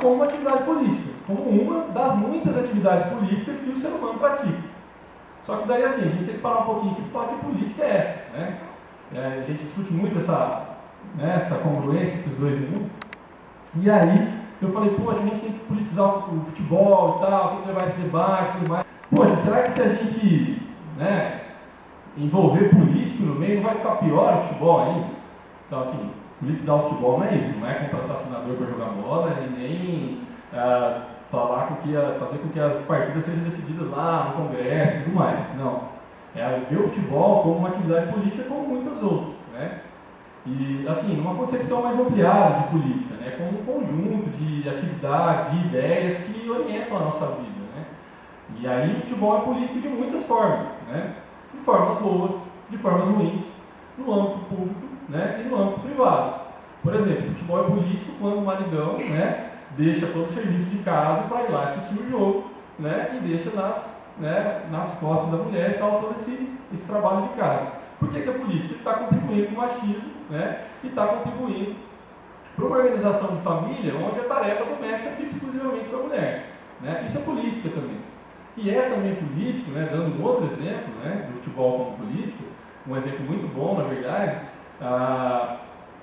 como uma atividade política, como uma das muitas atividades políticas que o ser humano pratica. Só que daí assim, a gente tem que parar um pouquinho aqui e falar que política é essa, né? A gente discute muito essa congruência entre os dois mundos. E aí eu falei, poxa, a gente tem que politizar o futebol e tal, tem que levar esse debate e tudo mais. Poxa, será que se a gente envolver político no meio, não vai ficar pior o futebol ainda? Então assim, politizar o futebol não é isso, não é contratar senador para jogar bola e nem fazer com que as partidas sejam decididas lá no Congresso e tudo mais. Não. É ver o futebol como uma atividade política como muitas outras, né? E, assim, uma concepção mais ampliada de política, né? Como um conjunto de atividades, de ideias que orientam a nossa vida, né? E aí o futebol é político de muitas formas, né? De formas boas, de formas ruins, no âmbito público, né? E no âmbito privado. Por exemplo, o futebol é político quando o maridão, né, deixa todo o serviço de casa para ir lá assistir o jogo, né? E deixa nas costas da mulher e tal, todo esse trabalho de casa. Por que é político? Ele está contribuindo para o machismo, né? E está contribuindo para uma organização de família onde a tarefa doméstica fica exclusivamente para a mulher, né? Isso é política também. E é também político, né? Dando um outro exemplo, né, do futebol como político, um exemplo muito bom, na verdade,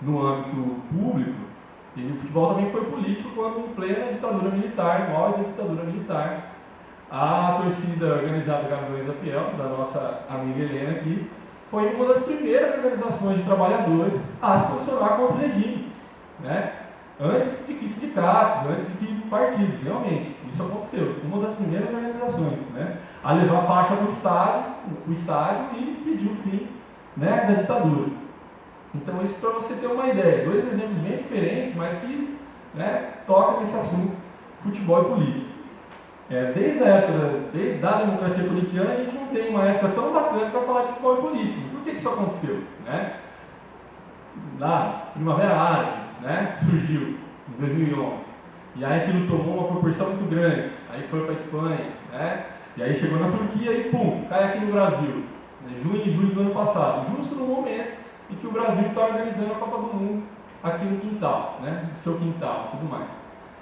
no âmbito público, e o futebol também foi político quando, em plena ditadura militar, no auge da ditadura militar, a torcida organizada Gaviões da Fiel, da nossa amiga Helena aqui, foi uma das primeiras organizações de trabalhadores a se posicionar contra o regime, né? Antes de que sindicatos, antes de que partidos, realmente, isso aconteceu. Uma das primeiras organizações, né, a levar faixa no estádio e pedir o fim, né, da ditadura. Então, isso para você ter uma ideia. Dois exemplos bem diferentes, mas que, né, tocam nesse assunto, futebol e política. Desde a democracia corintiana, a gente não tem uma época tão bacana para falar de futebol e política. Por que isso aconteceu? Né? Lá, Primavera Árabe, né, surgiu em 2011. E aí aquilo tomou uma proporção muito grande. Aí foi para a Espanha, né? E aí chegou na Turquia e pum, cai aqui no Brasil. Junho e julho do ano passado. Justo no momento em que o Brasil está organizando a Copa do Mundo aqui no quintal, né? No seu quintal e tudo mais.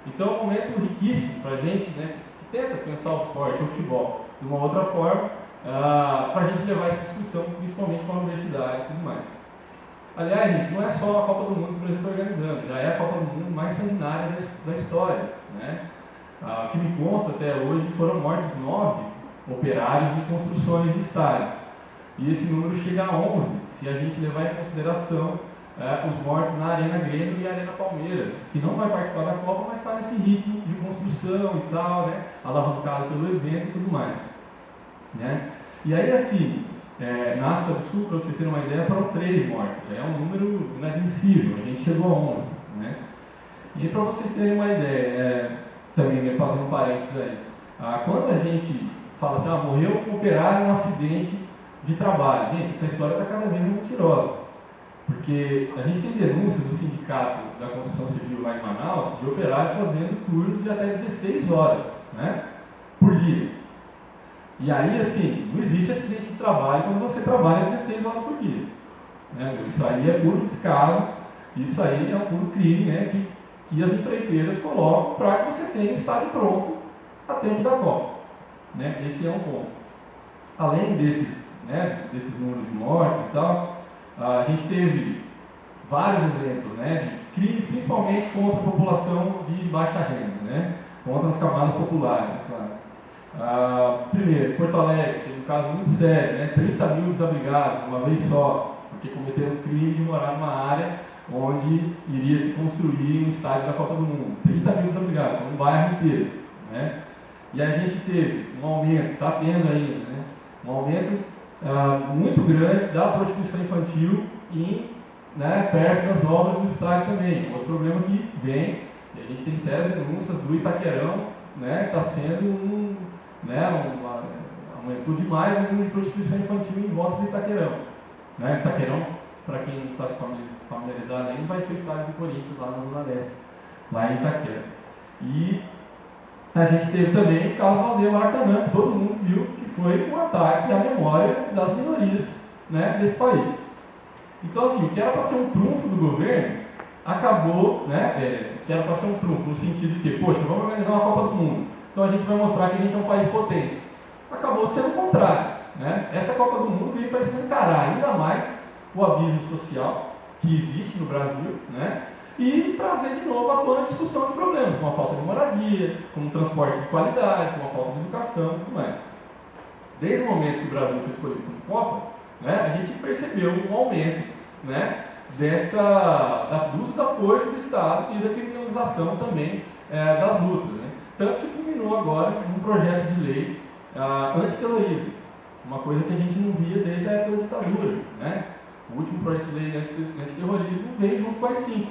Então é um momento riquíssimo para a gente, né, que tenta pensar o esporte, o futebol, de uma outra forma, para a gente levar essa discussão, principalmente para a universidade e tudo mais. Aliás, gente, não é só a Copa do Mundo que o Brasil está organizando, já é a Copa do Mundo mais sanguinária da história, né? O que me consta até hoje foram mortos 9 operários em construções de estádio. E esse número chega a 11, se a gente levar em consideração os mortos na Arena Grêmio e Arena Palmeiras, que não vai participar da Copa, mas está nesse ritmo de construção e tal, né? Alavancado pelo evento e tudo mais, né? E aí, assim, na África do Sul, para vocês terem uma ideia, foram 3 mortes. É um número inadmissível, a gente chegou a 11. Né? E para vocês terem uma ideia, também fazendo um parênteses aí, quando a gente fala assim, morreu um operário em um acidente de trabalho, gente, essa história está cada vez mais mentirosa. Porque a gente tem denúncias do sindicato da construção civil lá em Manaus de operários fazendo turnos de até 16 horas, né, por dia. E aí, assim, não existe acidente de trabalho quando você trabalha 16 horas por dia. Né? Isso aí é puro descaso, isso aí é um puro crime, né, que as empreiteiras colocam para que você tenha o estádio pronto a tempo da Copa. Né? Esse é um ponto. Além desses números de mortes e tal, a gente teve vários exemplos, né, de crimes, principalmente contra a população de baixa renda, né, contra as camadas populares, é claro. Primeiro, Porto Alegre, teve um caso muito sério, né, 30 mil desabrigados, uma vez só, porque cometeram o crime de morar numa área onde iria se construir um estádio da Copa do Mundo. 30 mil desabrigados, um bairro inteiro. Né? E a gente teve um aumento, está tendo ainda, né, um aumento muito grande da prostituição infantil perto das obras do estádio também. Outro problema que vem, e a gente tem sérias denúncias do Itaquerão, né, está sendo aumentou demais o número de prostituição infantil em volta do Itaquerão. Né? Itaquerão, para quem não está se familiarizado ainda, vai ser o estádio do Corinthians lá na Zona Leste, lá em Itaquera. E a gente teve também o caso do Aldeia Maracanã, que todo mundo viu que foi um ataque à memória das minorias, né, desse país. Então, assim, o que era para ser um trunfo do governo, acabou, né, que era para ser um trunfo, no sentido de que, poxa, vamos organizar uma Copa do Mundo, então a gente vai mostrar que a gente é um país potência. Acabou sendo o contrário, né? Essa Copa do Mundo veio para escancarar ainda mais o abismo social que existe no Brasil, né? E trazer de novo à tona a discussão de problemas, como a falta de moradia, como transporte de qualidade, como a falta de educação e tudo mais. Desde o momento que o Brasil foi escolhido como Copa, né, a gente percebeu um aumento, né, do uso da força do Estado e da criminalização também das lutas. Né? Tanto que culminou agora um projeto de lei antiterrorismo, uma coisa que a gente não via desde a época da ditadura. Né? O último projeto de lei antiterrorismo veio junto com a AI-5.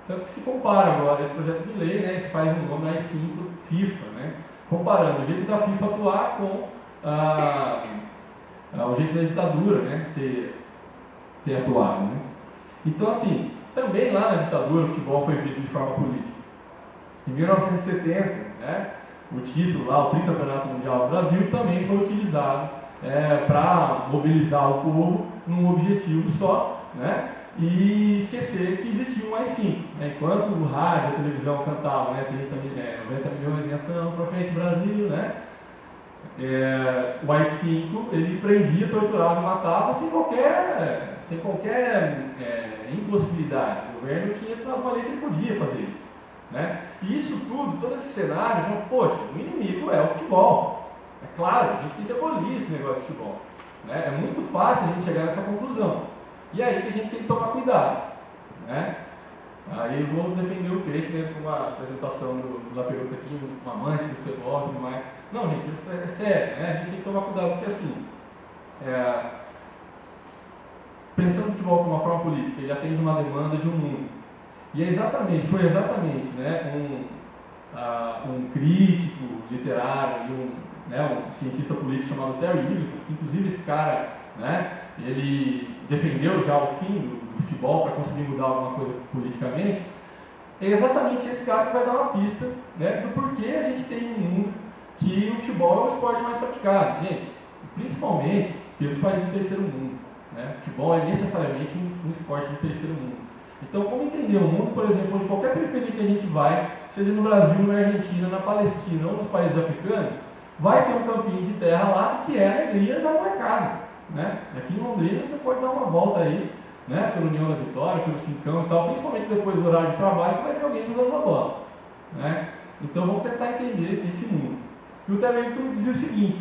Tanto que se compara agora esse projeto de lei, né, isso faz um nome AI-5 FIFA, né, comparando o jeito da FIFA atuar com o jeito da ditadura, né, ter atuado. Né. Então, assim, também lá na ditadura o futebol foi visto de forma política. Em 1970, né, o título lá, o tricampeonato mundial do Brasil, também foi utilizado para mobilizar o povo num objetivo só, né, e esquecer que existia um AI-5. Né, enquanto o rádio, a televisão cantavam, né, 90 milhões em ação para frente Brasil, né, o AI-5 ele prendia, torturava e matava sem qualquer impossibilidade. O governo tinha assinado uma lei que ele podia fazer isso. Né? E isso tudo, todo esse cenário, poxa, o inimigo é o futebol. É claro, a gente tem que abolir esse negócio de futebol. Né? É muito fácil a gente chegar nessa conclusão. E aí que a gente tem que tomar cuidado. Né? Aí eu vou defender o peixe, né, com uma apresentação do Laperoto aqui, um amante do futebol e tudo mais. Não, gente, é sério, né? A gente tem que tomar cuidado, porque assim, pensando no futebol como uma forma política, ele atende uma demanda de um mundo. E foi exatamente, né, um crítico literário e um cientista político chamado Terry Eagleton, que inclusive esse cara, né, ele defendeu já o fim do futebol para conseguir mudar alguma coisa politicamente. É exatamente esse cara que vai dar uma pista, né, do porquê a gente tem um mundo que o futebol é o esporte mais praticado, gente, principalmente pelos países do terceiro mundo. Né? O futebol é necessariamente um esporte de terceiro mundo. Então, como entender o mundo, por exemplo, onde qualquer periferia que a gente vai, seja no Brasil, na Argentina, na Palestina ou nos países africanos, vai ter um campinho de terra lá que é a alegria da molecada. Né? Aqui em Londrina você pode dar uma volta aí, né, pelo União da Vitória, pelo Cincão e tal, principalmente depois do horário de trabalho, você vai ver alguém jogando uma bola. Né? Então vamos tentar entender esse mundo. E o Terry dizia o seguinte,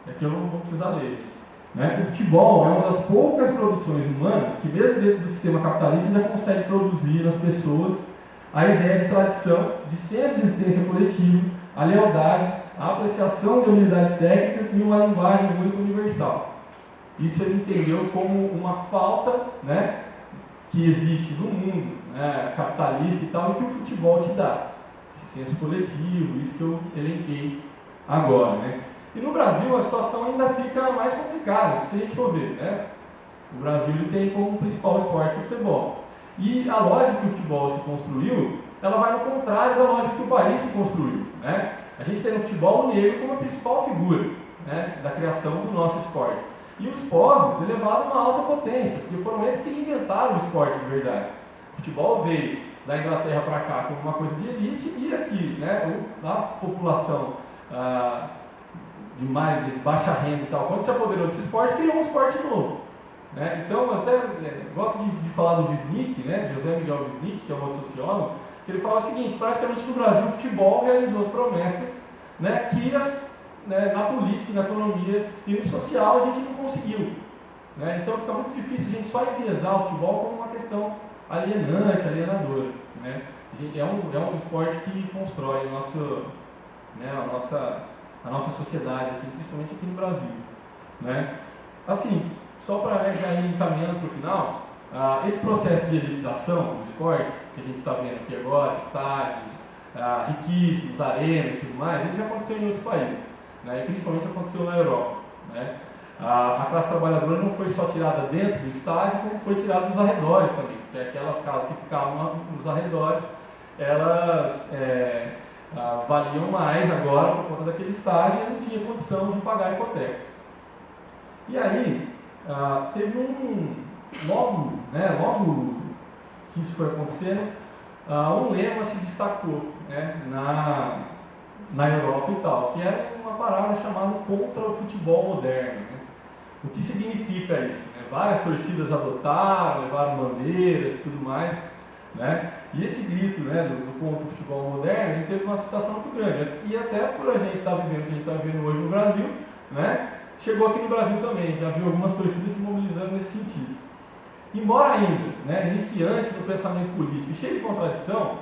aqui eu não vou precisar ler, gente. Né? O futebol é uma das poucas produções humanas que, mesmo dentro do sistema capitalista, ainda consegue produzir nas pessoas a ideia de tradição, de senso de existência coletivo, a lealdade, a apreciação de habilidades técnicas e uma linguagem única universal. Isso ele entendeu como uma falta, né, que existe no mundo, né, capitalista e tal, e que o futebol te dá. Esse senso coletivo, isso que eu elenquei agora. Né? E no Brasil a situação ainda fica mais complicada, se a gente for ver. Né? O Brasil ele tem como principal esporte o futebol. E a lógica que o futebol se construiu, ela vai no contrário da lógica que o país se construiu. Né? A gente tem no futebol o negro como a principal figura, né, da criação do nosso esporte. E os pobres elevaram uma alta potência, porque foram eles que inventaram o esporte de verdade. O futebol veio da Inglaterra para cá como uma coisa de elite, e aqui, né, a população de baixa renda e tal, quando se apoderou desse esporte, criou um esporte novo. Né? Então, eu até gosto de falar do Wisnik, né, José Miguel Wisnik, que é um outro sociólogo, que ele fala o seguinte: praticamente no Brasil o futebol realizou as promessas, né, que na política, na economia e no social a gente não conseguiu. Né? Então fica muito difícil a gente só enviesar o futebol como uma questão alienante, alienadora. Né? É um esporte que constrói a nossa sociedade, assim, principalmente aqui no Brasil. Né? Assim, só para já ir encaminhando para o final, esse processo de elitização do esporte, que a gente está vendo aqui agora, estádios riquíssimos, arenas e tudo mais, ele já aconteceu em outros países. Né, e principalmente aconteceu na Europa. Né? A classe trabalhadora não foi só tirada dentro do estádio, como foi tirada dos arredores também, porque aquelas casas que ficavam nos arredores, elas valiam mais agora por conta daquele estádio e não tinha condição de pagar a hipoteca. E aí, teve logo que isso foi acontecendo, um lema se destacou, né, na Europa e tal, que é uma parada chamada contra o futebol moderno. Né? O que significa isso? Né? Várias torcidas adotaram, levaram bandeiras e tudo mais, né? E esse grito, né, do contra o futebol moderno, ele teve uma aceitação muito grande. E até por a gente estar vivendo o que a gente está vivendo hoje no Brasil, né, chegou aqui no Brasil também, já viu algumas torcidas se mobilizando nesse sentido. Embora ainda, né, iniciante no pensamento político, cheio de contradição,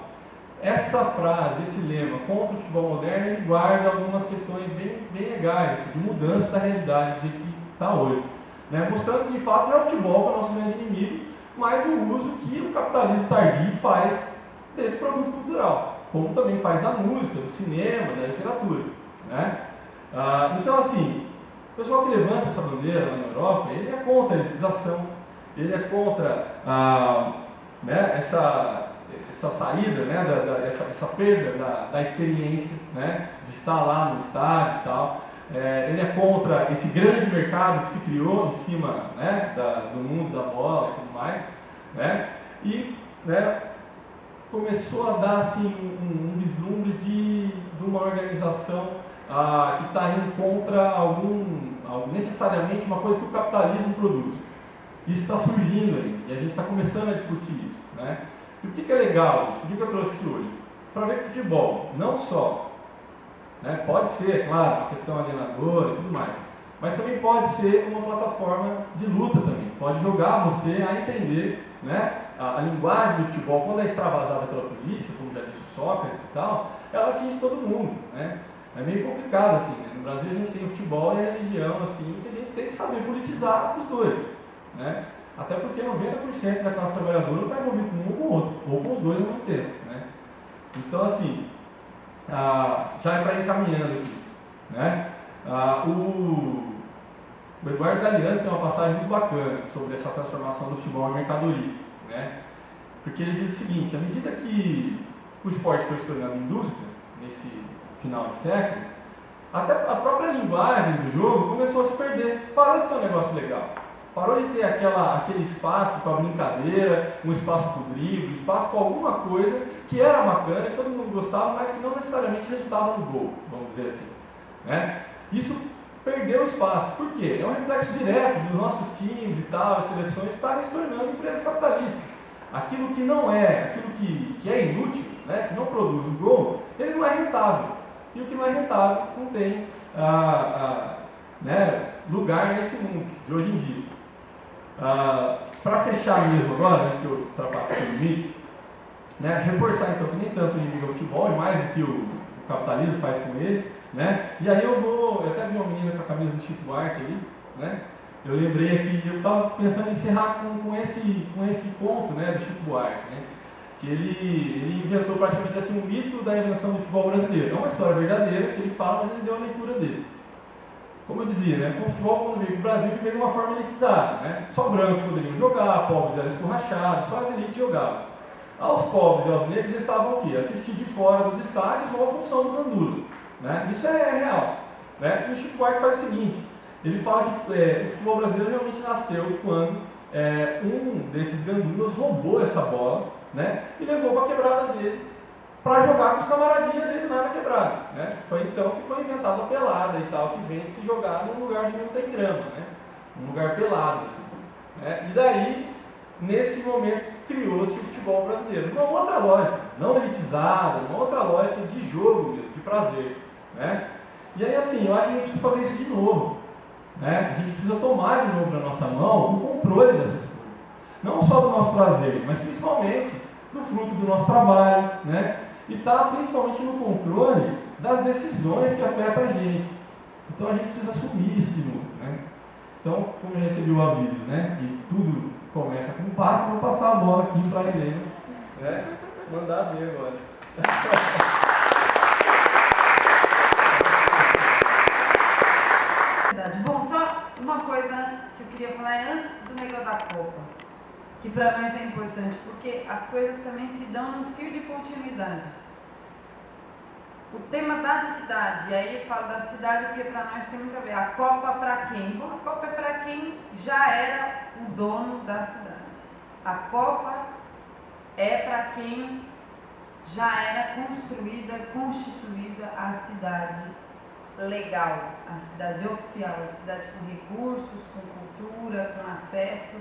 essa frase, esse lema contra o futebol moderno, ele guarda algumas questões bem legais, de mudança da realidade do jeito que está hoje. Né? Mostrando que de fato não é o futebol que é o nosso grande inimigo, mas o uso que o capitalismo tardio faz desse produto cultural, como também faz da música, do cinema, da literatura. Né? Então, assim, o pessoal que levanta essa bandeira lá na Europa, ele é contra a elitização, ele é contra né, essa saída, né, essa perda da experiência, né, de estar lá no estádio e tal. Ele é contra esse grande mercado que se criou em cima, né, do mundo da bola e tudo mais, né, e, né, começou a dar assim, um vislumbre de uma organização que está indo contra necessariamente uma coisa que o capitalismo produz. Isso está surgindo aí, e a gente está começando a discutir isso. Né? E o que é legal isso? Por que eu trouxe isso hoje? Para ver que futebol, não só, né, pode ser, claro, uma questão alienadora e tudo mais, mas também pode ser uma plataforma de luta também. Pode jogar você a entender, né, a linguagem do futebol, quando é extravasada pela política, como já disse o Sócrates e tal, ela atinge todo mundo. Né? É meio complicado, assim, né? No Brasil a gente tem o futebol e a religião, assim, que a gente tem que saber politizar os dois. Né? Até porque 90% da classe trabalhadora não está envolvido com um ou com o outro, ou com os dois ao mesmo tempo. Né? Então, assim, já é para ir encaminhando aqui. Né? O Eduardo Galeano tem uma passagem muito bacana sobre essa transformação do futebol em mercadoria. Né? Porque ele diz o seguinte: à medida que o esporte foi se tornando indústria, nesse final de século, até a própria linguagem do jogo começou a se perder, parou de ser um negócio legal. Parou de ter aquele espaço para brincadeira, um espaço para o drible, um espaço para alguma coisa que era bacana e todo mundo gostava, mas que não necessariamente resultava no gol, vamos dizer assim. Né? Isso perdeu espaço. Por quê? É um reflexo direto dos nossos times e tal, as seleções estarem se tornando empresas capitalistas. Aquilo que não é, aquilo que é inútil, né, que não produz o gol, ele não é rentável. E o que não é rentável não tem né, lugar nesse mundo de hoje em dia. Para fechar mesmo agora, antes que eu ultrapasse aqui o limite, né, reforçar então que nem tanto o inimigo é o futebol, e mais do que o capitalismo faz com ele, né? E aí eu até vi uma menina com a camisa do Chico Buarque ali, né? Eu lembrei aqui, eu estava pensando em encerrar com esse ponto, né, do Chico Buarque, né? Que ele inventou praticamente assim um mito da invenção do futebol brasileiro. É uma história verdadeira que ele fala, mas ele deu a leitura dele. Como eu dizia, né, o futebol, quando veio para o Brasil, veio de uma forma elitizada. Né? Só brancos poderiam jogar, pobres eram escorrachados, só as elites jogavam. Aos pobres e aos negros estavam o quê? Assistir de fora dos estádios ou a função do gandula. Né? Isso é real. Né? E o Chico Buarque faz o seguinte: ele fala que o futebol brasileiro realmente nasceu quando um desses gandulas roubou essa bola, né, e levou para a quebrada dele para jogar com os camaradinhas dele lá na quebrada. Né? Foi então que foi inventada a pelada e tal, que vem de se jogar num lugar onde não tem grama, né? Um lugar pelado. Assim, né? E daí, nesse momento, criou-se o futebol brasileiro. Uma outra lógica, não elitizada, uma outra lógica de jogo mesmo, de prazer. Né? E aí, assim, eu acho que a gente precisa fazer isso de novo. Né? A gente precisa tomar de novo na nossa mão o controle dessas coisas. Não só do nosso prazer, mas principalmente do fruto do nosso trabalho, né? E está principalmente no controle das decisões que afetam a gente. Então a gente precisa assumir isso de novo. Né? Então, como eu recebi o aviso, né? E tudo começa com um passo, vou passar a bola aqui para a Helena, né? Mandar ver agora. Bom, só uma coisa que eu queria falar antes do negócio da Copa, que para nós é importante, porque as coisas também se dão num fio de continuidade. O tema da cidade, e aí eu falo da cidade porque para nós tem muito a ver. A Copa para quem? Bom, a Copa é para quem já era o dono da cidade. A Copa é para quem já era construída, constituída a cidade legal, a cidade oficial, a cidade com recursos, com cultura, com acesso.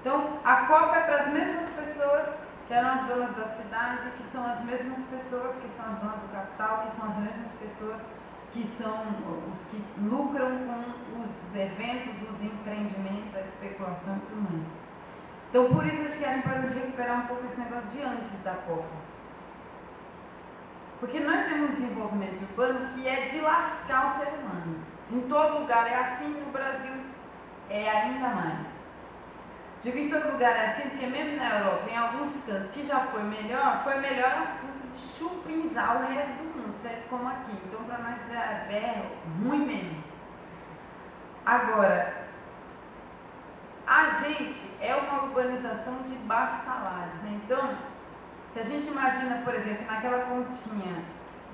Então, a Copa é para as mesmas pessoas que eram as donas da cidade, que são as mesmas pessoas que são as donas do capital, que são as mesmas pessoas que são os que lucram com os eventos, os empreendimentos, a especulação e tudo mais. Então, por isso, acho que era importante recuperar um pouco esse negócio de antes da Copa. Porque nós temos um desenvolvimento urbano que é de lascar o ser humano. Em todo lugar é assim, no Brasil é ainda mais. Digo em todo lugar é assim, porque mesmo na Europa, em alguns cantos que já foi melhor às custas de chupinzar o resto do mundo, certo? Como aqui. Então, para nós é ruim mesmo. Agora, a gente é uma urbanização de baixos salários, né? Então, se a gente imagina, por exemplo, naquela continha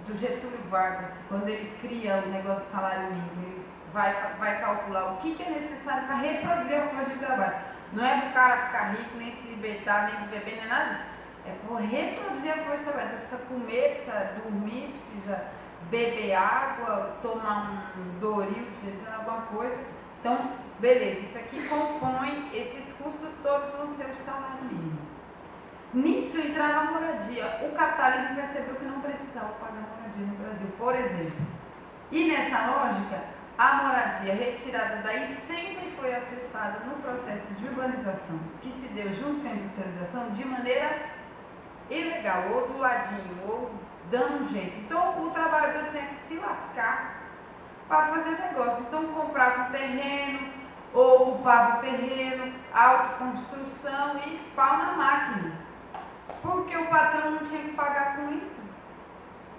do Getúlio Vargas, quando ele cria o negócio do salário mínimo, ele vai calcular o que é necessário para reproduzir a força de trabalho. Não é para o cara ficar rico, nem se libertar, nem viver bem, nem nada disso. É para reproduzir a força de trabalho. Então precisa comer, precisa dormir, precisa beber água, tomar um Doril de vez em quando, alguma coisa. Então, beleza, isso aqui compõe, esses custos todos vão ser o salário mínimo. Nisso entrava a moradia. O capitalismo percebeu que não precisava pagar moradia no Brasil, por exemplo. E nessa lógica, a moradia retirada daí sempre foi acessada no processo de urbanização, que se deu junto com a industrialização de maneira ilegal, ou do ladinho, ou dando um jeito. Então o trabalhador tinha que se lascar para fazer negócio. Então comprava um terreno, ou ocupava o terreno, autoconstrução e pau na máquina. Porque o patrão não tinha que pagar com isso.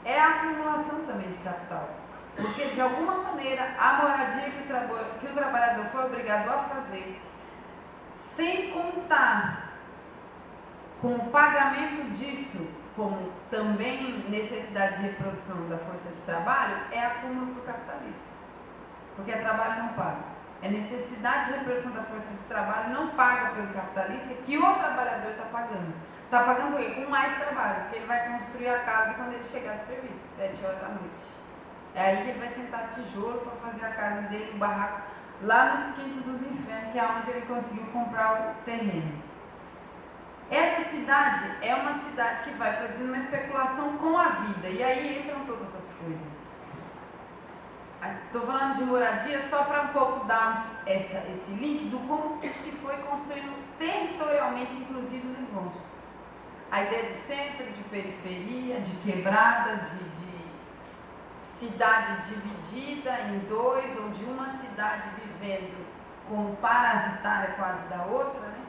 É a acumulação também de capital. Porque, de alguma maneira, a moradia que o trabalhador foi obrigado a fazer, sem contar com o pagamento disso, como também necessidade de reprodução da força de trabalho, é acúmulo para o capitalista. Porque trabalho não paga. É necessidade de reprodução da força de trabalho não paga pelo capitalista, que o trabalhador está pagando. Está pagando ele com mais trabalho, porque ele vai construir a casa quando ele chegar do serviço, 7 horas da noite. É aí que ele vai sentar tijolo para fazer a casa dele, o barraco, lá nos quintos dos infernos, que é onde ele conseguiu comprar o terreno. Essa cidade é uma cidade que vai produzindo uma especulação com a vida, e aí entram todas as coisas. Estou falando de moradia só para um pouco dar esse link do como que se foi construindo territorialmente, inclusive o negócio. A ideia de centro, de periferia, de quebrada, de cidade dividida em dois, ou de uma cidade vivendo como parasitária quase da outra, né?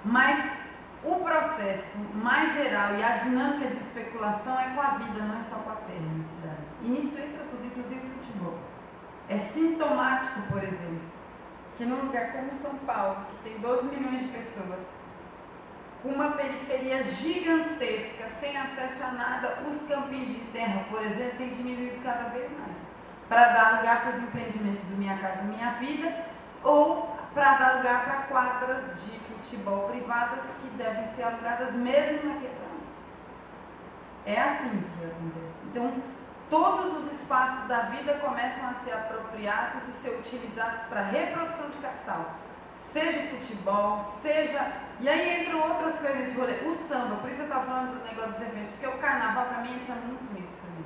Mas o processo mais geral e a dinâmica de especulação é com a vida, não é só com a terra na cidade. E nisso entra tudo, inclusive o futebol. É sintomático, por exemplo, que num lugar como São Paulo, que tem 12 milhões de pessoas, com uma periferia gigantesca, sem acesso a nada, os campinhos de terra, por exemplo, têm diminuído cada vez mais, para dar lugar para os empreendimentos do Minha Casa Minha Vida, ou para dar lugar para quadras de futebol privadas que devem ser alugadas mesmo na quebrada. É assim que acontece. Então, todos os espaços da vida começam a ser apropriados e ser utilizados para reprodução de capital. Seja futebol, seja... E aí entram outras coisas nesse rolê. O samba, por isso que eu estava falando do negócio dos eventos, porque o carnaval para mim entra muito nisso também.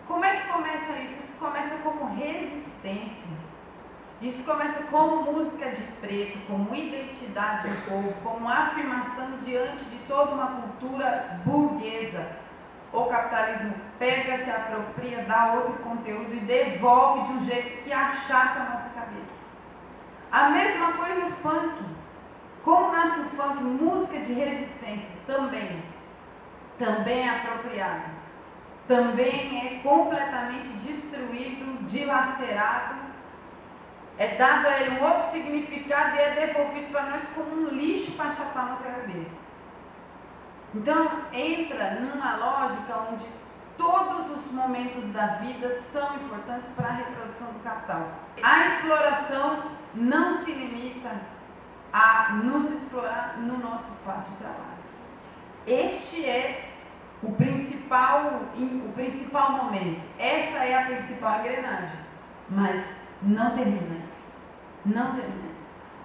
Como é que começa isso? Isso começa como resistência. Isso começa como música de preto, como identidade do povo, como afirmação diante de toda uma cultura burguesa. O capitalismo pega, se apropria, dá outro conteúdo e devolve de um jeito que achata a nossa cabeça. A mesma coisa no funk. Como nasce o funk? Música de resistência também. Também é apropriado. Também é completamente destruído, dilacerado. É dado a ele um outro significado e é devolvido para nós como um lixo para achatar a nossa cabeça. Então, entra numa lógica onde todos os momentos da vida são importantes para a reprodução do capital. A exploração não se limita a nos explorar no nosso espaço de trabalho. Este é o principal momento. Essa é a principal engrenagem. Mas não termina. Não termina.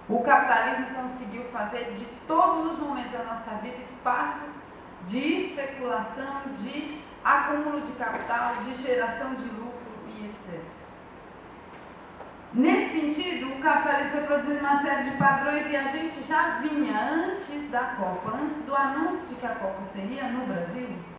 O capitalismo conseguiu fazer de todos os momentos da nossa vida espaços de especulação, de acúmulo de capital, de geração de lucro e etc. Nesse sentido, o capitalismo foi produzindo uma série de padrões e a gente já vinha antes da Copa, antes do anúncio de que a Copa seria no Brasil,